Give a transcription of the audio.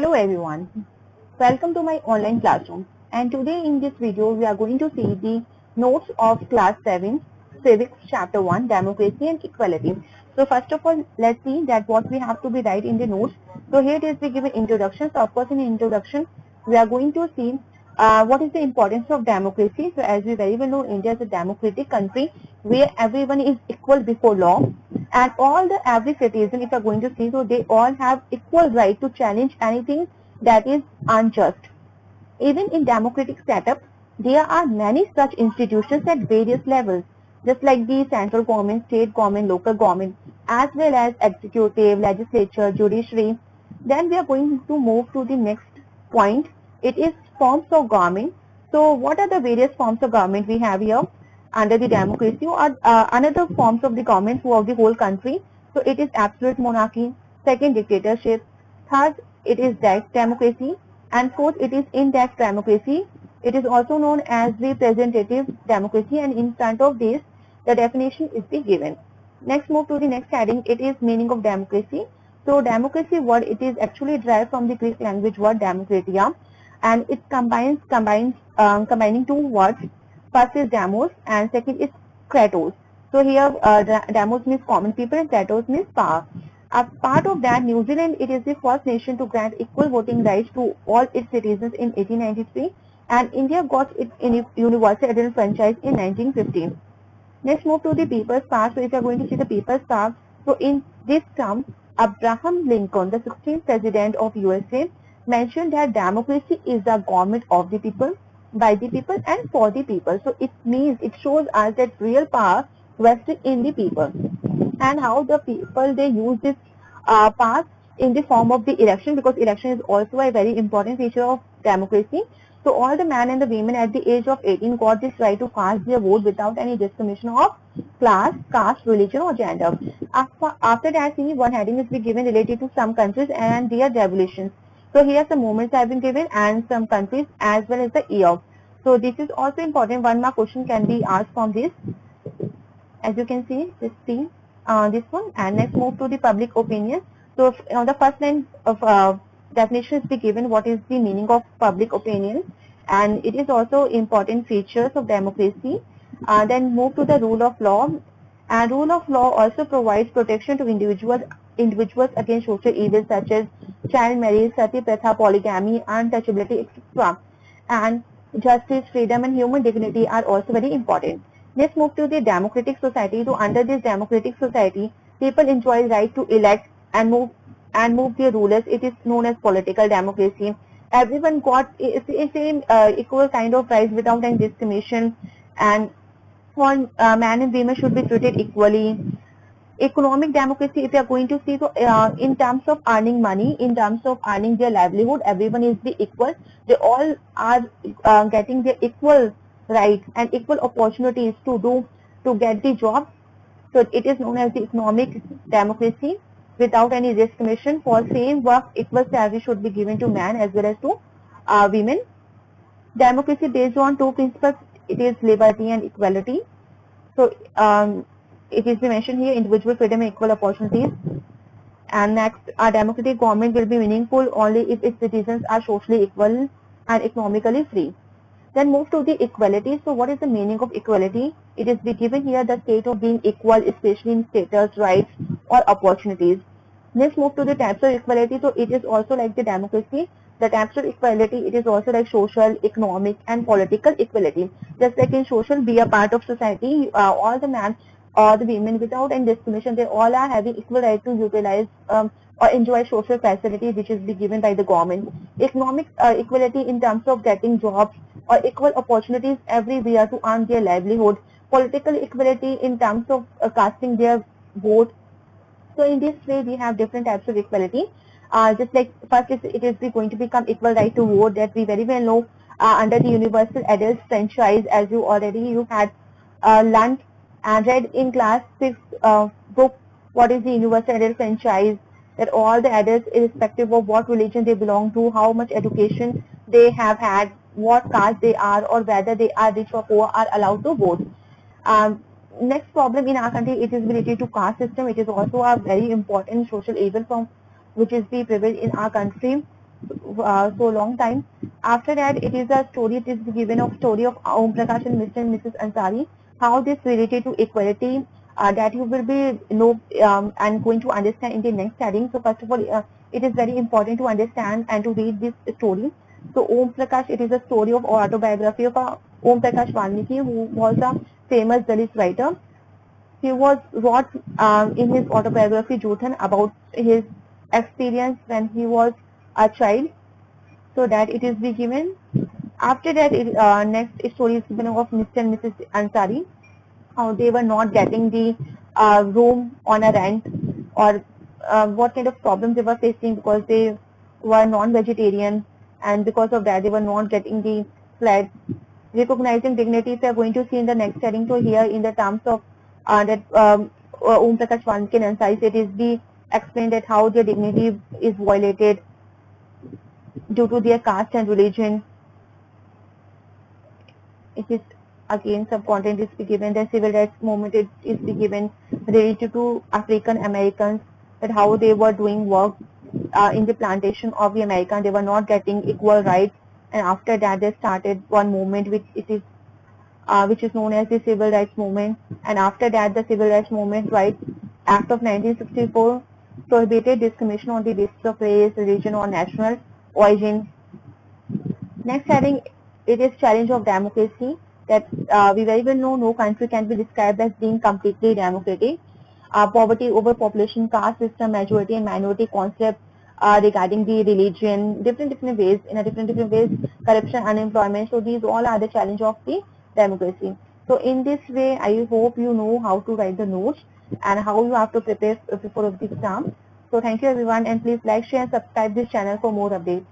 Hello everyone, welcome to my online classroom, and today in this video we are going to see the notes of class 7 civics chapter 1 democracy and equality. So first of all, let's see that what we have to be write in the notes. So here it is we give an introduction. So of course in introduction we are going to see what is the importance of democracy. So as we very well know, India is a democratic country where everyone is equal before law, and all the every citizen, if you are going to see, so they all have equal right to challenge anything that is unjust. Even in democratic setup, there are many such institutions at various levels, just like the central government, state government, local government, as well as executive, legislature, judiciary. Then we are going to move to the next point. It is forms of government. So what are the various forms of government we have here under the democracy, or another forms of the government throughout the whole country? So it is absolute monarchy, second dictatorship, third it is direct democracy, and fourth it is indirect democracy. It is also known as representative democracy, and in front of this the definition is be given. Next, move to the next heading. It is meaning of democracy. So democracy word, it is actually derived from the Greek language word demokratia, and it combining two words. First is demos and second is kratos. So here demos means common people and kratos means power. A part of that, New Zealand, it is the first nation to grant equal voting rights to all its citizens in 1893, and India got its universal adult franchise in 1915. Next, move to the People's Park. So if you are going to see the People's Park, so in this term, Abraham Lincoln, the 16th president of USA, mentioned that democracy is the government of the people, by the people, and for the people. So it means, it shows us that real power vested in the people, and how the people they use this power in the form of the election, because election is also a very important feature of democracy. So all the men and the women at the age of 18 got this right to cast their vote without any discrimination of class, caste, religion or gender. After that, see, one heading is be given related to some countries and their revolutions. So here some moments have been given and some countries as well as the year. So this is also important. One more question can be asked from this. As you can see, this one. And next, move to the public opinion. So the first line of definition is be given what is the meaning of public opinion, and it is also important features of democracy. Then move to the rule of law, and rule of law also provides protection to individuals against social evils such as child marriage, sati pratha, polygamy, untouchability, etc. And justice, freedom and human dignity are also very important. Let's move to the democratic society. So under this democratic society, people enjoy right to elect and move their rulers. It is known as political democracy. Everyone got same equal kind of rights without any discrimination, and all men and women should be treated equally. Economic democracy, if you are going to see, so in terms of earning money, in terms of earning their livelihood, everyone is the equal. They all are getting their equal right and equal opportunities to get the job. So it is known as the economic democracy. Without any discrimination, for same work, equal salary should be given to men as well as to women. Democracy based on two principles. It is liberty and equality. So it is mentioned here, individual freedom and equal opportunities. And next, a democratic government will be meaningful only if its citizens are socially equal and economically free. Then move to the equality. So what is the meaning of equality? It is be given here the state of being equal, especially in status, rights or opportunities. Let's move to the types of equality. So it is also like the democracy. The types of equality, it is also like social, economic and political equality. Just like in social, be a part of society, all the men or the women without any discrimination, they all are having equal right to utilize or enjoy social facilities which is be given by the government. Economic equality in terms of getting jobs or equal opportunities everywhere to earn their livelihood. Political equality in terms of casting their vote. So in this way, we have different types of equality. Just like first, it is going to become equal right to vote, that we very well know under the Universal Adult Franchise, as you had learned and read in class 6 book, what is the Universal Adult Franchise, that all the adults, irrespective of what religion they belong to, how much education they have had, what caste they are, or whether they are rich or poor, are allowed to vote. Next problem in our country, it is related to caste system. It is also a very important social evil from which is be prevalent in our country. so long time. After that, it is a story. It is given of story of Om Prakash and Mr. and Mrs. Ansari. How this related to equality. That you will be know and going to understand in the next heading. So first of all, it is very important to understand and to read this story. So Om Prakash, it is a story of autobiography of Om Prakash Valmiki, who was a famous Dalit writer. He was wrote in his autobiography Juthan about his experience when he was a child, so that it is be given. After that, next story is given of Mr. and Mrs. Ansari, how they were not getting the room on a rent, or what kind of problems they were facing because they were non-vegetarian, and because of that they were not getting the flat. Recognizing dignities we are going to see in the next heading. So here in the terms of that Om Prakash Valmiki and Ansari, it is the explained that how their dignity is violated due to their caste and religion. It is again some content is be given. The civil rights movement is be given related to African Americans, that how they were doing work in the plantation of the American. They were not getting equal rights, and after that they started one movement which is known as the civil rights movement. And after that, the civil rights movement, right, Act of 1964 prohibited discrimination on the basis of race, religion, or national origin. Next heading, it is challenge of democracy. That we very well know no country can be described as being completely democratic. Poverty, overpopulation, caste system, majority and minority concept regarding the religion, different ways, in a different ways, corruption, unemployment. So these all are the challenge of the democracy. So in this way, I hope you know how to write the notes and how you have to prepare for the exam. So thank you everyone, and please like, share and subscribe this channel for more updates.